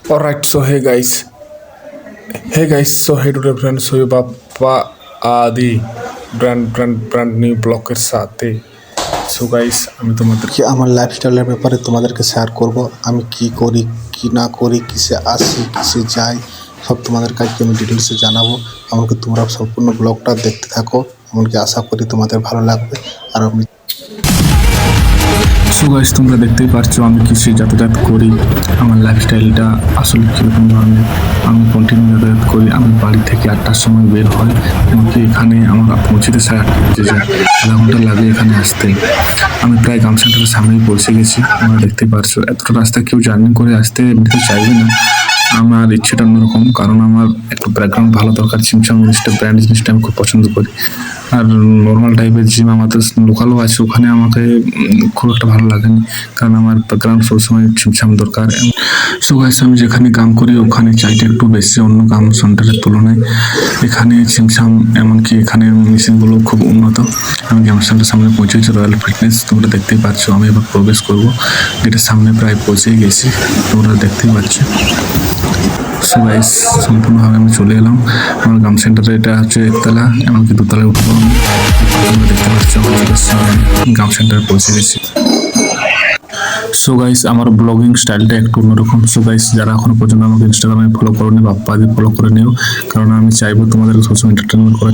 Alright, so hey today friends, so ये पापा आदि brand new ব্লগের সাথে সো গাইস আমি তোমাদের কি আমার লাইফস্টাইলের ব্যাপারে তোমাদেরকে শেয়ার করব। আমি কি করি কি না করি, কিসে আসি কিসে যাই, সব তোমাদের কাছে আমি ডিটেলসে জানাবো। আমাকে তোমরা সম্পূর্ণ ব্লগটা দেখতে থাকো, এমনকি আশা করি তোমাদের ভালো লাগবে। আর আমি সো গাইস তোমরা দেখতেই পারছো আমি কিসে যাতায়াত করি, আমার লাইফস্টাইলটা আসলে কীরকম ধরনের। আমি কন্টিনিউ যাতায়াত করি, আমি বাড়ি থেকে 8টার সময় বের হয়, এমনকি এখানে আমার পৌঁছতে 8:30 বেজে যায়, আধা ঘন্টা লাগে এখানে আসতে। আমি প্রায় গাম সেন্টারের সামনেই পৌঁছে গেছি। তোমরা দেখতেই পারছো এতটা রাস্তা কেউ জার্নি করে আসতে এমনিতে চাইবে না। আমার ইচ্ছেটা অন্যরকম, কারণ আমার একটু ব্যাকগ্রাউন্ড ভালো দরকার। ছিমছাম জিনিসটা, ব্র্যান্ড জিনিসটা আমি খুব পছন্দ করি। আর নর্মাল টাইপের জিম আমাদের লোকালও আছে, ওখানে আমাকে খুব একটা ভালো লাগেনি, কারণ আমার ব্যাকগ্রাউন্ড সবসময় ছিমছাম দরকার। সো গাইস আমি যেখানে কাম করি ওখানে চাইটা একটু বেশি অন্য কাম সেন্টারের তুলনায়। এখানে ছিমছাম, এমনকি এখানে মেশিনগুলো খুব উন্নত। আমি কাম সেন্টারের সামনে পৌঁছেছি, রয়্যাল ফিটনেস তোমরা দেখতেই পাচ্ছ। আমি এবার প্রবেশ করবো, গেটের সামনে প্রায় পৌঁছেই গেছি, তোমরা দেখতেই পাচ্ছ। সো গাইস সম্পূর্ণভাবে আমি চলে এলাম আমার গাম সেন্টারে। এটা হচ্ছে একতলা, এমনকি দোতলায় উঠবো আমি। তোমরা দেখতে পাচ্ছ গাম সেন্টারে পৌঁছে গেছি। সো গাইস আমার ব্লগিং স্টাইলটা একটু অন্যরকম। সো গাইস যারা এখনো পর্যন্ত আমাকে ইনস্টাগ্রামে ফলো করোনি, বাপ্পা আদি ফলো করে নিও, কারণ আমি চাইবো তোমাদের সবসময় এন্টারটেনমেন্ট করার।